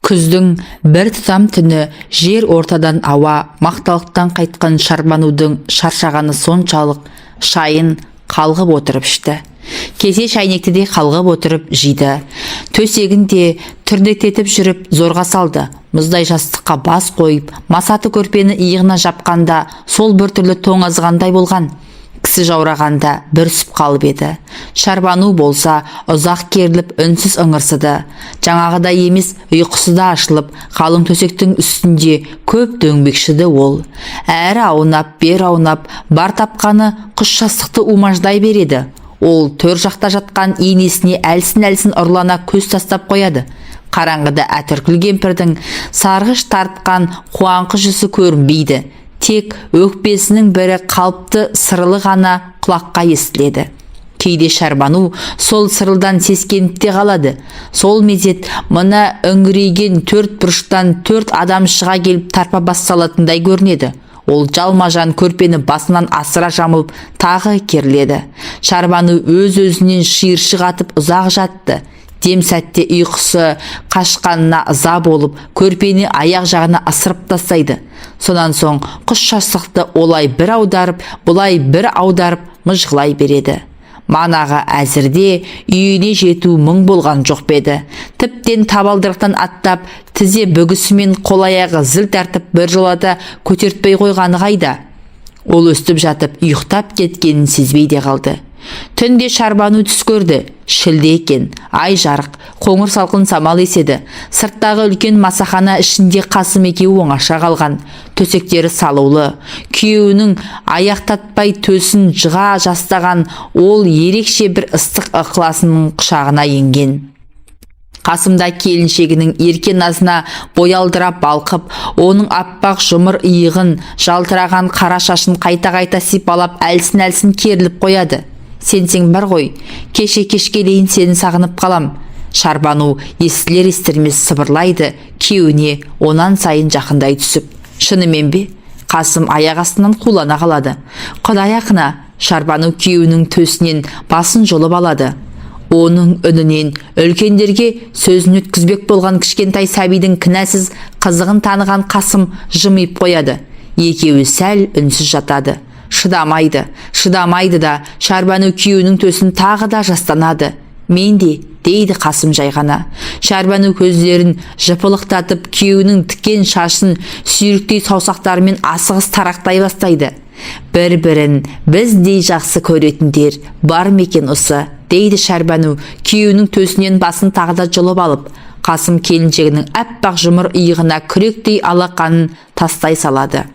Күздің бір тұтам түні жер ортадан ауа, мақталықтан қайтқан Шарбанудың шаршағаны соншалық шайын қалғып отырып ішті. Кесе шайнекті де қалғып отырып жиды. Төсегін де түрдектетіп жүріп зорға салды. Мұздай жастыққа бас қойып, масаты көрпені иығына жапқанда сол бір түрлі тоңазығандай болған. Кісі жаурағанда бір сүп қалып еді. Шарбану болса ұзақ керіліп үнсіз ыңырсыды. Жаңағыдай емес, ұйқысы да ашылып, қалың төсектің үстінде көп дөңбекшіді ол. Әрі аунап, бер аунап, бар тапқаны құс жастықты умаждай береді. Ол төр жақта жатқан енесіне әлсін-әлсін ұрлана көз тастап қояды. Қараңғыда әтіркүл кемпірдің сарғыш тартқан қуаңқы жүзі көрінбейді. Тек өкпесінің бірі қалыпты сырылы ғана құлаққа естіледі. Кейде Шарбану сол сырылдан сескеніп те қалады. Сол мезет мына үңірейген төрт бұрыштан төрт адам шыға келіп тарпа бас салатындай көрінеді. Ол жалма-жан көрпені басынан асыра жамылып тағы керіледі. Шарбану өз-өзінен шиыршық атып ұзақ жатты. Дем сәтте ұйқысы қашқанына ыза болып, көрпені аяқ жағына асырып тастайды. Сонан соң құс жастықты олай бір аударып, бұлай бір аударып мыжғылай береді. Манағы әзірде үйіне жету мұң болған жоқ беді. Тіптен табалдырықтан аттап, тізе бүгісімен қол-аяғы зіл тартып бір жолада көтертпей қойғаны қайда. Ол өстіп жатып ұйықтап кеткенін сезбей де қалды. Түнде Шарбану түс көрді. Шілде екен, ай жарық, қоңыр салқын самал еседі. Сырттағы үлкен масахана ішінде Қасым екеуі оңаша қалған. Төсектері салулы. Күйеуінің аяқтатпай төсін жыға жастаған ол ерекше бір ыстық ықыласының құшағына енген. Қасымда келіншегінің ерке назына боялдырап балқып, оның аппақ жұмыр иығын, жалтыраған қара шашын қайта-қайта сипалап әлсін-әлсін керіліп қояды. Сенсең бар ғой, кешке дейін сені сағынып қалам. Шарбану естілер-естірмес сыбырлайды, күйеуіне онан сайын жақындай түсіп. Шынымен бе? Қасым аяқ астынан қулана қалады. Құдай ақына, Шарбану күйеуінің төсінен басын жұлып алады. Оның үнінен үлкендерге сөзін өткізбек болған кішкентай сәбидің кінәсіз қызығын таныған Қасым жымиып қояды. Екеуі сәл үнсіз жатады. Шыдамайды да Шарбану күйеуінің төсін тағы да жастанады. Мен де, дейді Қасым жайғана. Шарбану көздерін жыпылықтатып, күйеуінің тікен шашын сүйріктей саусақтарымен асығыс тарақтай бастайды. Бір-бірін біздей жақсы көретіндер бар мекен осы, дейді Шарбану күйеуінің төсінен басын тағы да жұлып алып. Қасым келіншегінің аппақ жұмыр иығына күректей алақанын тастай салады.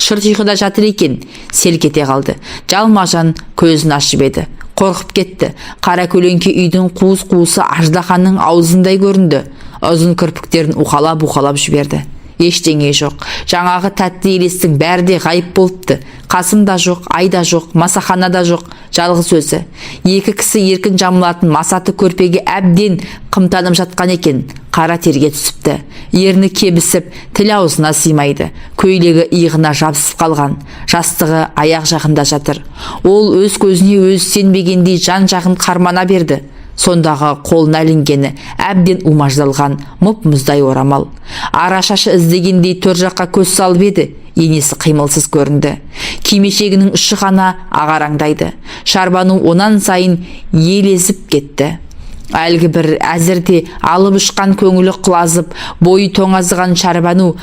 Шырт ұйқыда жатыр екен, селк ете қалды. Жалма-жан көзін ашып еді. Қорқып кетті. Қара көлеңке үйдің қуыс-қуысы аждаханның аузындай көрінді. Ұзын кірпіктерін уқалап жіберді. Ештеңе жоқ. Жаңағы тәтті елестің бәрі де ғайып болыпты. Қасым да жоқ, ай да жоқ, масахана да жоқ, жалғыз өзі. Екі кісі еркін жамылатын масаты көрпеге әбден қымтанып жатқан екен. Қара терге түсіпті. Ерні кебісіп, тіл аузына сыймайды. Көйлегі иығына жабысып қалған. Жастығы аяқ жағында жатыр. Ол өз көзіне өзі сенбегендей жан-жағын қармана берді. Сондағы қолына ілінгені әбден умаждалған мұп-мұздай орамал. Ара шашы іздегендей төр жаққа көз салып еді. Енесі қимылсыз көрінді. Кимешегінің ұшы ғана ағараңдайды. Шарбану онан сайын елезіп кетті. Әлгі бір әзірде алып ұшқан көңілі құлазып, бойы тоңазыған Шарбану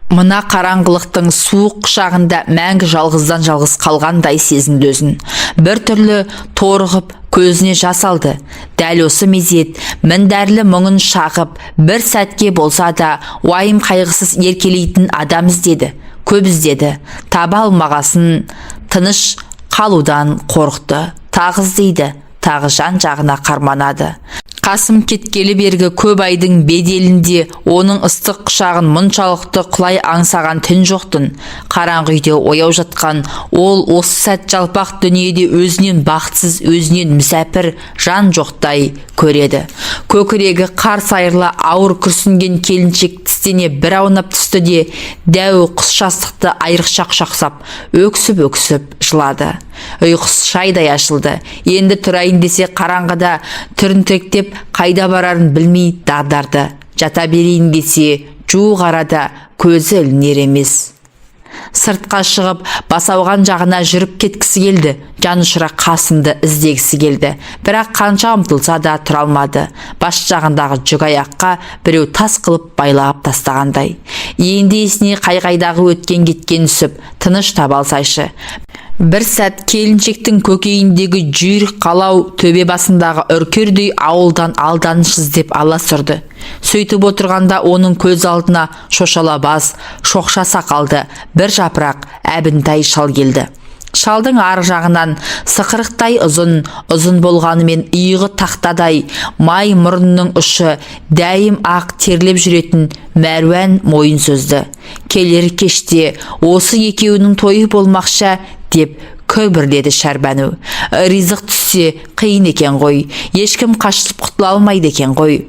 мына қараңғылықтың суық құшағында мәңгі жалғыздан жалғыз қалғандай сезінді өзін. Бір түрлі торығып, көзіне жас алды. Дәл осы мезет міндәрлі мұңын шағып, бір сәтке болса да уайым қайғысыз еркелейтін адам іздеді. Көп іздеді. Таба алмағасын тыныш қалудан қорықты. Тағы іздейді. Тағы жан жағына қарманады. Қасым кеткелі бергі көп айдың беделінде оның ыстық құшағын мұншалықты құлай аңсаған түн жоқтын. Қараңғы үйде ояу жатқан ол осы сәт жалпақ дүниеде өзінен бақытсыз, өзінен мүсәпір жан жоқтай көреді. Көкірегі қарс айырла ауыр күрсінген келіншек тістене бір аунап түсті де дәу құс жастықты айрықша құшақтап өксіп жылады. Ұйқысы шайдай ашылды. Енді тұрайын десе қараңғыда түрінтіректеп қайда барарын білмей дағдарды. жата берейін десе, жуық арада көзі ілінер емес. Сыртқа шығып, басауған жағына жүріп кеткісі келді. Жанұшыра қасымды іздегісі келді. Бірақ қанша ұмтылса да тұра алмады. Бас жағындағы жүк аяққа біреу тас қылып байлап тастағандай. Енді есіне қай-қайдағы өткен кеткен түсіп, тыныш таба алсайшы. Бір сәт келіншектің көкейіндегі жүйрік қалау төбе басындағы үркердей ауылдан алданыш іздеп ала сүрді. Сөйтіп отырғанда оның көз алдына шошала бас, шоқша сақалды бір жапырақ Әбінтай шал келді. Шалдың ар жағынан сықырықтай ұзын болғанымен иығы тақтадай май мұрынның ұшы дәйім ақ терлеп жүретін Мәруан мойын сөзді. Келер кеште осы екеуінің тойы болмақша деп көбірледі Шәрбану. Ризық түссе қиын екен ғой, ешкім қашып құтыла алмайды екен ғой.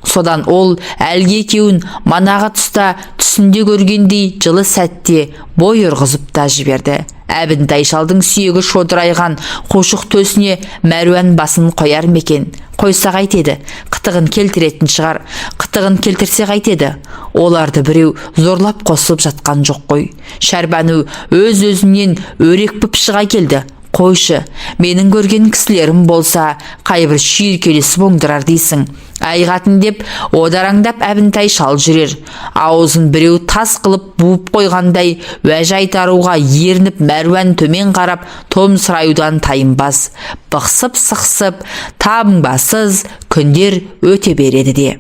Содан ол әлгі екеуін манағы тұста түсінде көргендей жылы сәтте бой ұрғызып та жіберді. Әбінтай шалдың сүйегі шодырайған қушық төсіне Мәруан басын қояр мекен. Қойса қайтеді, қытығын келтіретін шығар. Қытығын келтірсе қайтеді. Оларды біреу зорлап қосып жатқан жоқ қой. Шәрбану өз-өзінен өрекпіп шыға келді. Қойшы, менің көрген кісілерім болса, қайбір шүйіркелесі боңдырар дейсің. Айғатын деп, одараңдап Әбінтай шал жүрер. Аузын біреу тас қылып буып қойғандай, уәж айтаруға ерініп Мәруан төмен қарап, том сыраюдан тайынбас. Бықсып-сықсып, табынбасыз күндер өте береді де.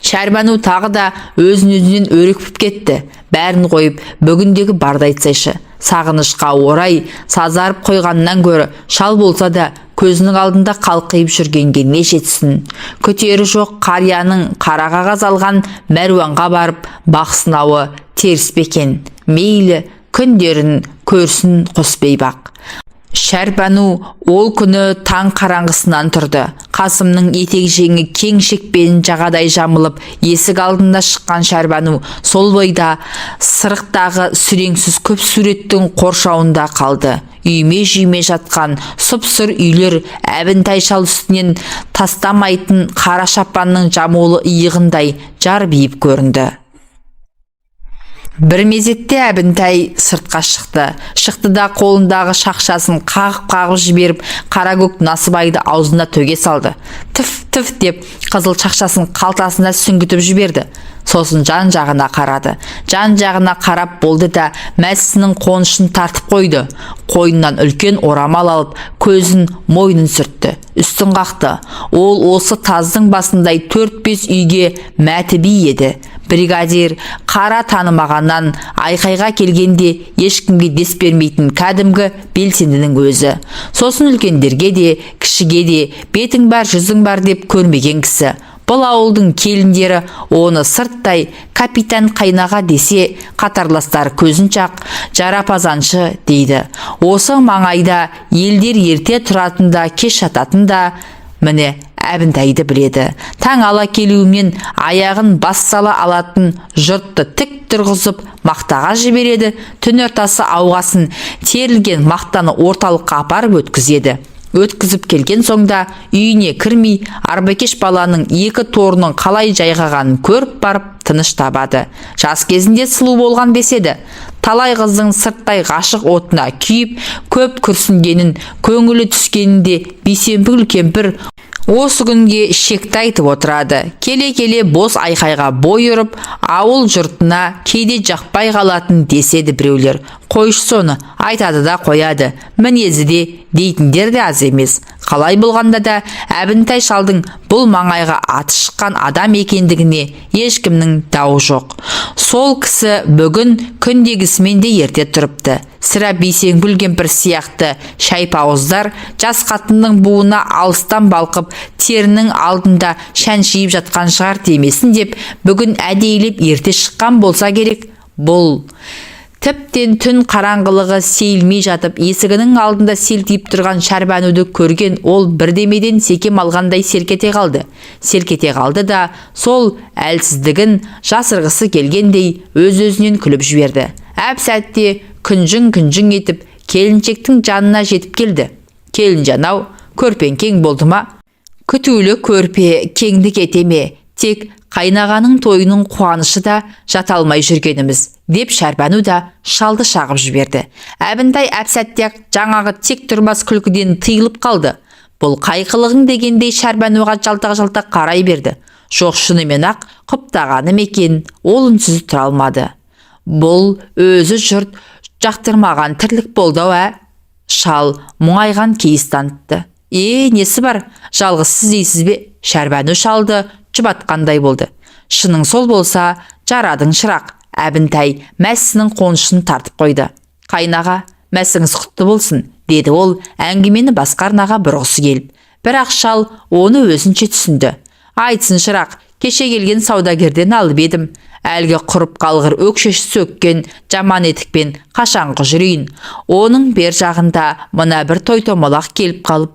Шәрбану тағы да өзін-өзінен өрекпіп кетті. Бәрін қойып, бүгіндегі барды айтсайшы. Сағынышқа орай сазарып қойғаннан гөрі шал болса да көзінің алдында қалқиып жүргенге не жетсін. Көтері жоқ қарияның қара қағаз алған Мәруанға барып бақсынауы теріс бекен. Мейлі күндерін көрсін Қосбейбақ. Шәрбану ол күні таң қараңғысынан тұрды. Қасымның етек жеңі кең шекпенін жағадай жамылып, есік алдында шыққан Шәрбану сол бойда сырықтағы сүреңсіз көп суреттің қоршауында қалды. Үйме-жүйме жатқан сұп-сұр үйлер Әбінтай шал үстінен тастамайтын қара шапанның жамулы иығындай жарбиып көрінді. Бір мезетте Әбінтай сыртқа шықты да қолындағы шақшасын қағып жіберіп, қара көк Насыбайды аузына төге салды. Түф деп қызыл шақшасын қалтасына сүңгітіп жіберді. Сосын жан жағына қарады. Жан жағына қарап болды да мәсісінің қонышын тартып қойды. Қойнынан үлкен орамал алып, көзін мойнын сүртті. Үстін қақты. Ол осы таздың басындай 4-5 үйге мәтіби еді. Бригадир қара танымағаннан айқайға келгенде ешкімге дес бермейтін кәдімгі белсендінің өзі. Сосын үлкендерге де, кішіге де бетің бар, жүзің бар деп көрмеген кісі. Бұл ауылдың келіндері оны сырттай капитан қайнаға десе, қатарластар көзінчақ жарапазаншы дейді. Осы маңайда елдер ерте тұратында, кеш жататында, міне Әбінтайды біледі. Таң ала келуімен аяғын бас сала алатын жұртты тік тұрғызып мақтаға жібереді. Түн ортасы ауғасын терілген мақтаны орталыққа апарып өткізеді. Өткізіп келген соңда үйіне кірмей, арбакеш баланың екі торының қалай жайғағанын көріп барып тыныш табады. Жас кезінде сұлу болған деседі. Талай қыздың сырттай ғашық отына күйіп, көп күрсінгенін, көңілі түскенінде Бейсенбігүл кемпір осы күнге шекті айтып отырады. Келе-келе бос айқайға бой ұрып, ауыл жұртына кейде жақпай қалатын деседі біреулер. Қойшы соны, айтады да қояды. Мінезі де дейтіндер де аз емес. Қалай болғанда да Әбінтай шалдың бұл маңайға аты шыққан адам екендігіне ешкімнің дауы жоқ. Сол кісі бүгін күндегісімен де ерте тұрыпты. Сірә Бейсенбігүл кемпір сияқты шайпауыздар жас қатынның буына алыстан балқып, терінің алдында шәншиіп жатқан шығар демесін деп, бүгін әдейілеп ерте шыққан болса керек. Бұл тіптен түн қараңғылығы сейілмей жатып, есігінің алдында селтиіп тұрған Шәрбануды көрген ол бірдемеден секем алғандай селкете қалды да, сол әлсіздігін жасырғысы келгендей өз-өзінен күліп жіберді. Әп сәтте күнжің етіп келіншектің жанына жетіп келді. Келінжан ау, көрпең кең болды ма? Күтулі көрпе кеңдік ете ме? тек қайнағаның тойының қуанышы да жата алмай жүргеніміз, деп Шәрбану да шалды шағып жіберді. Әбінтай әп-сәтте-ақ жаңағы тек тұрмас күлкіден тыйылып қалды. Бұл қайқылығың дегендей Шәрбануға жалтақ-жалтақ қарай берді. Жоқ, шынымен-ақ құптағаны екен, ол үнсіз тұра алмады. Бұл өзі жұрт жақтырмаған тірлік болды ау, Шал мұңайған кейіс танытты. Несі бар, жалғыз сіз дейсіз бе? Шәрбану шалды жұбатқандай болды. Шының сол болса, жарадың шырақ. Әбінтай мәсінің қонышын тартып қойды. Қайнаға, мәсіңіз құтты болсын, деді ол әңгімені басқа арнаға бұрғысы келіп. Бірақ шал оны өзінше түсінді. Айтсын шырақ, кеше келген саудагерден алып едім. Әлгі құрып қалғыр өкшеші сөккен жаман етікпен қашанғы жүрейін. Оның бер жағында мына бір той-томалақ келіп қалып.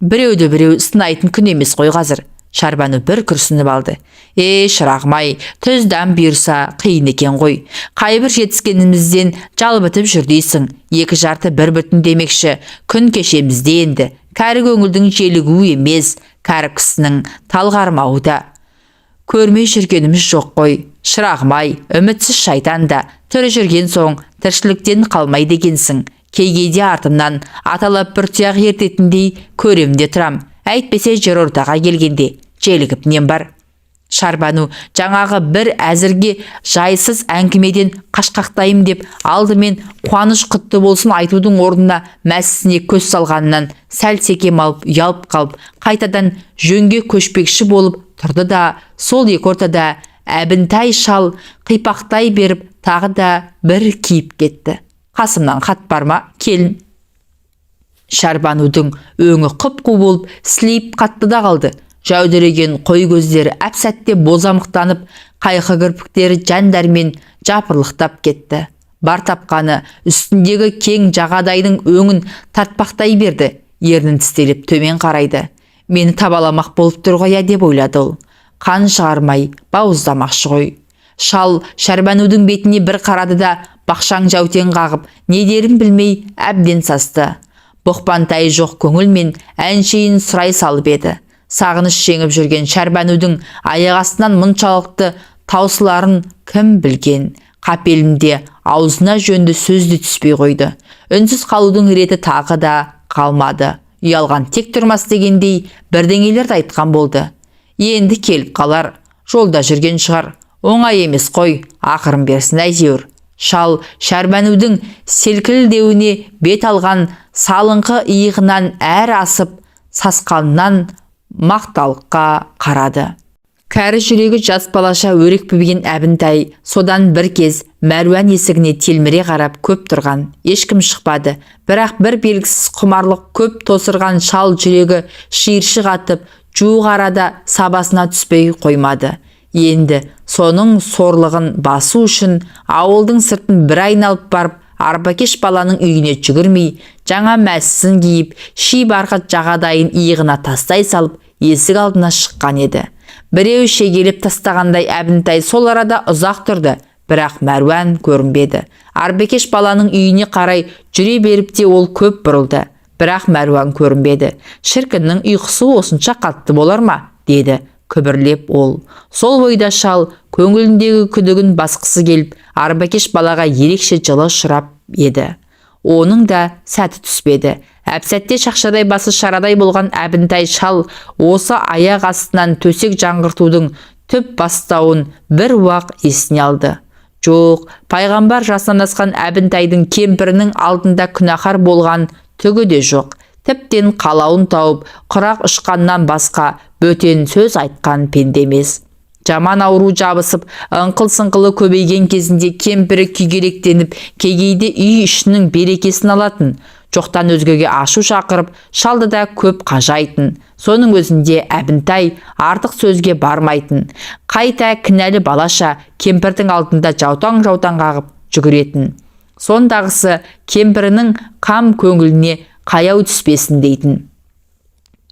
Біреуді біреу сынайтын күн емес қой қазір. Шәрбану бір күрсініп алды. Шырағым-ай, түзден бұйырса қиын екен ғой. Қайбір жетіскенімізден жалбытып жүрдейсің. 2 жарты 1 бүтін демекші, күн кешемізде енді. Кәрі көңілдің желігуі емес, кәрі кісінің талғармауы да. Көрмей жүргеніміз жоқ қой. Шырағым-ай, үмітсіз шайтан да, тірі жүрген соң тіршіліктен қалмай дегенсің. Кейгейде артымнан аталап бір тұяқ ертетіндей көремде тұрам. Әйтпесе жер ортаға келгенде желігіп нем бар. Шәрбану жаңағы бір әзірге жайсыз әңгімеден қашқақтайым деп алдымен қуаныш құтты болсын айтудың орнына мәсісіне көз салғанынан сәл секем алып ұялып қалып, қайтадан жөнге көшпекші болып тұрды да, сол екі ортада Әбінтай шал қипақтай беріп тағы да бір киіп кетті. Қасымнан хат бар ма, келін? Шәрбанудың өңі қып-қу болып сілейіп қатты да қалды. Жәудіреген қой көздері әп-сәтте бозамықтанып, қайқы кірпіктері жәндармен жапырлықтап кетті. Бар тапқаны үстіндегі кең жағадайдың өңін тартпақтай берді. Ернін тістелеп төмен қарайды. Мені табаламақ болып тұр ғой деп ойлады ол. Қан шығармай бауыздамақшы ғой. Шал Шәрбанудың бетіне бір қарады да бақшаң жәутен қағып, не дерін білмей әбден састы. Бұқпантай жоқ көңілмен әншейін сұрай салып еді. Сағыныш жеңіп жүрген Шәрбанудың аяқ астынан мұншалықты таусыларын кім білген. Қапелімде аузына жөнді сөзді түспей қойды. Үнсіз қалудың реті тағы да қалмады. Ұялған тек тұрмас дегендей бірдеңелерді айтқан болды. Енді келіп қалар, жолда жүрген шығар. Оңай емес қой, ақырын берсін әйтеуір. Шал Шәрбанудың селкілдеуіне бет алған салыңқы иығынан әр асып, сасқанынан мақталыққа қарады. Кәрі жүрегі жас балаша өрекпіген Әбінтай содан бір кез Мәруан есігіне телміре қарап көп тұрған. Ешкім шықпады. Бірақ бір белгісіз құмарлық көп тосырған шал жүрегі шиыршық атып, жуық арада сабасына түспей қоймады. Енді соның сорлығын басу үшін ауылдың сыртын бір айналып барып, Арбакеш баланың үйіне жүгірмей, жаңа мәсісін киіп, ши барқыт жағадайын иығына тастай салып, есік алдына шыққан еді. Біреу шегелеп тастағандай Әбінтай сол арада ұзақ тұрды, бірақ Мәруан көрінбеді. Арбакеш баланың үйіне қарай жүре беріп те ол көп бұрылды, бірақ Мәруан көрінбеді. Шіркіннің ұйқысы осынша қатты болар ма, деді күбірлеп ол. Сол бойда шал көңіліндегі күдігін басқысы келіп, Арбакеш балаға ерекше жылы ұшырап еді. Оның да сәті түспеді. Әп-сәтте шақшадай басы шарадай болған Әбінтай шал осы аяқ астынан төсек жаңғыртудың түп бастауын бір уақ есіне алды. Жоқ, пайғамбар жасынан асқан Әбінтайдың кемпірінің алдында күнәһар болған түгі де жоқ. Тіптен қалауын тауып, құрақ ұшқаннан басқа бөтен сөз айтқан пенде емес. Жаман ауру жабысып, ыңқыл-сыңқылы көбейген кезінде кемпірі күйгелектеніп, кегейде үй ішінің берекесін алатын. Жоқтан өзгеге ашу шақырып, шалды да көп қажайтын. Соның өзінде Әбінтай артық сөзге бармайтын. Қайта кінәлі балаша кемпірдің алдында жаутаң-жаутаң қағып жүгіретін. Сондағысы кемпірінің қам көңіліне қаяу түспесін дейтін.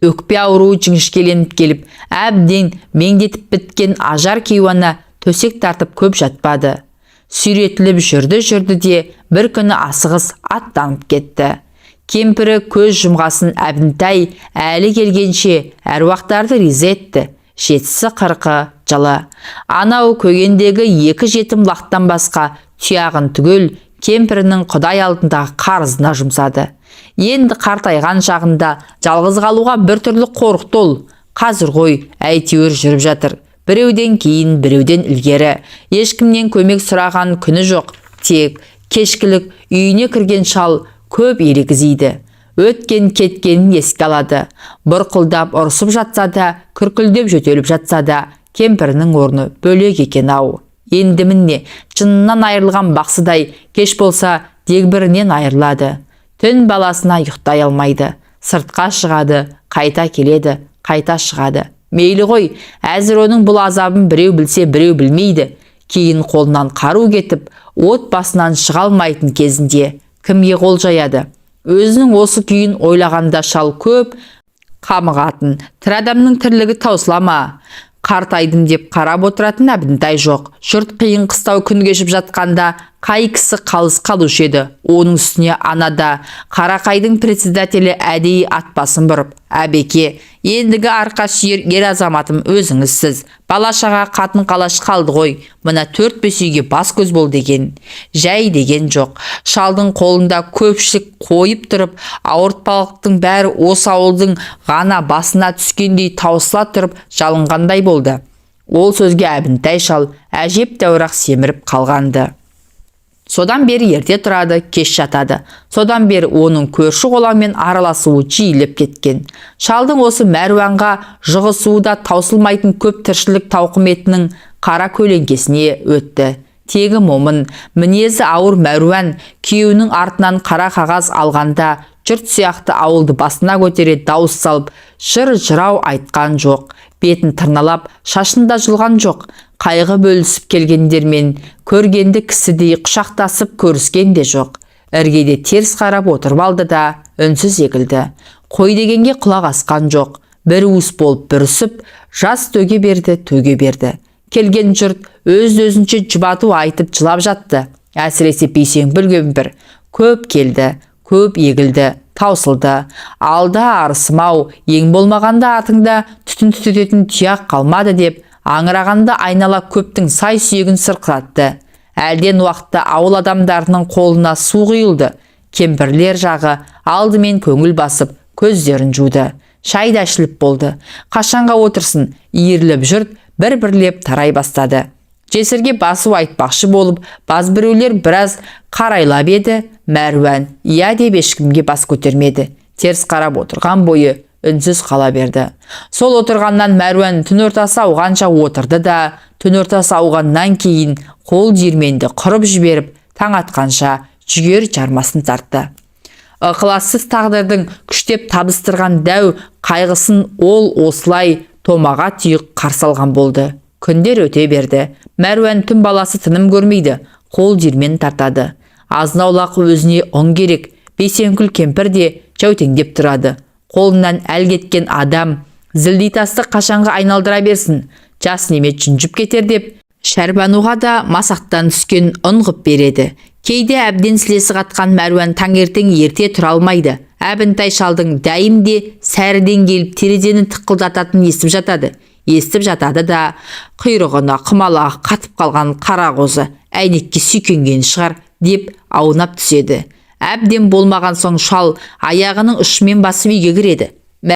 Өкпе ауру жіңішкеленіп келіп, әбден меңдетіп біткен ажар кейуана төсек тартып көп жатпады. Сүйретіліп жүрді де бір күні асығыс аттанып кетті. Кемпірі көз жұмғасын Әбінтай әлі келгенше әруақтарды риза етті. Жетісі қырқы жылы. Анау көгендегі 2 жетім лақтан басқа тұяғын түгел кемпірінің Құдай алдындағы қарызына жұмсады. Енді қартайған шағында жалғыз қалуға біртүрлі қорықты ол. Қазір ғой әйтеуір жүріп жатыр. Біреуден кейін, біреуден ілгері. Ешкімнен көмек сұраған күні жоқ. Тек кешкілік үйіне кірген шал көп ерегізейді. Өткен кеткенін еске алады. Бұрқылдап ұрсып жатса да, күркілдеп жөтеліп жатса да, кемпірінің орны бөлек екен-ау. Енді міне, жынынан айырылған бақсыдай, кеш болса дегбірінен айырылады. Түн баласына ұйықтай алмайды. Сыртқа шығады, қайта келеді, қайта шығады. Мейлі ғой, әзір оның бұл азабын біреу білсе, біреу білмейді. Кейін қолынан қару кетіп, от басынан шыға алмайтын кезінде кімге қол жаяды? Өзінің осы күйін ойлағанда шал көп қамығатын. Тірі адамның тірлігі таусыла ма? Қартайдым деп қарап отыратын Әбдінтай жоқ. Жұрт қиын қыстау күн кешіп жатқанда қай кісі қалыс қалушы еді. Оның үстіне анада Қарақайдың председателі әдейі атбасын бұрып: «Әбеке, ендігі арқа сүйер ер азаматым өзіңізсіз. Бала-шаға қатын қалаш қалды ғой. Мына 4-5 үйге бас көз бол» деген. Жай деген жоқ. Шалдың қолында көпшілік қойып тұрып, ауыртпалықтың бәрі осы ауылдың ғана басына түскендей таусыла тұрып жалынғандай болды. Ол сөзге Әбдінтай шал әжептәуір семіріп қалғанды. Содан бері ерте тұрады, кеш жатады. Содан бері оның көрші қолаңмен араласуы жиілеп кеткен. Шалдың осы Мәруанға жығысуы да таусылмайтын көп тіршілік тауқыметінің қара көлеңкесіне өтті. Тегі момын, мінезі ауыр Мәруан күйеуінің артынан қара қағаз алғанда жұрт сияқты ауылды басына көтере дауыс салып, жыр-жырау айтқан жоқ. Бетін тырналап, шашында жұлған жоқ. Қайғы бөлісіп келгендермен көргенді кісідей құшақтасып көріскен де жоқ. Іргеде теріс қарап отырып алды да үнсіз егілді. Қой дегенге құлақ асқан жоқ. Бір уыс болып бүрісіп, жас төге берді. Келген жұрт өз-өзінше жұбату айтып жылап жатты. Әсіресе Бейсенбі кемпір көп келді, көп егілді, таусылды. Алда арысым-ау, ең болмағанда артыңда түтін түтететін тұяқ қалмады деп аңырағанда айнала көптің сай сүйегін сырқыратты. Әлден уақытта ауыл адамдарының қолына су құйылды. Кемпірлер жағы алдымен көңіл басып, көздерін жуды. Шай да ішіліп болды. Қашанға отырсын, иіріліп жұрт бір-бірлеп тарай бастады. Жесірге басу айтпақшы болып, баз біреулер біраз қарайлап еді. Мәруан иә деп ешкімге бас көтермеді. Теріс қарап отырған бойы үнсіз қала берді. Сол отырғаннан Мәруан түн ортасы ауғанша отырды да, түн ортасы ауғаннан кейін қол диірменді құрып жіберіп, таң атқанша жүгер жармасын тартты. Ықылассыз тағдырдың күштеп табыстырған дәу қайғысын ол осылай томаға түйік қарсы алған болды. Күндер өте берді. Мәруан түн баласы тыным көрмейді, қол диірмен тартады. Азынаулақ өзіне ұн керек. Бейсенкүл кемпір де жәутеңдеп тұрады. Қолынан әл кеткен адам зілдейтасты қашанға айналдыра берсін, жас неме жүнжіп кетер деп, Шәрбануға да масақтан түскен ұн ғып береді. Кейде әбден сілесі қатқан Мәруан таңертең ерте тұра алмайды. Әбінтай шалдың дәйімде сәріден келіп терезені тықылдататын естіп жатады да, құйрығына қымалағы қатып қалған қара қозы әйнекке сүйкенген шығар деп аунап түседі. Әбден болмаған соң шал аяғының ұшымен басып үйге кіреді.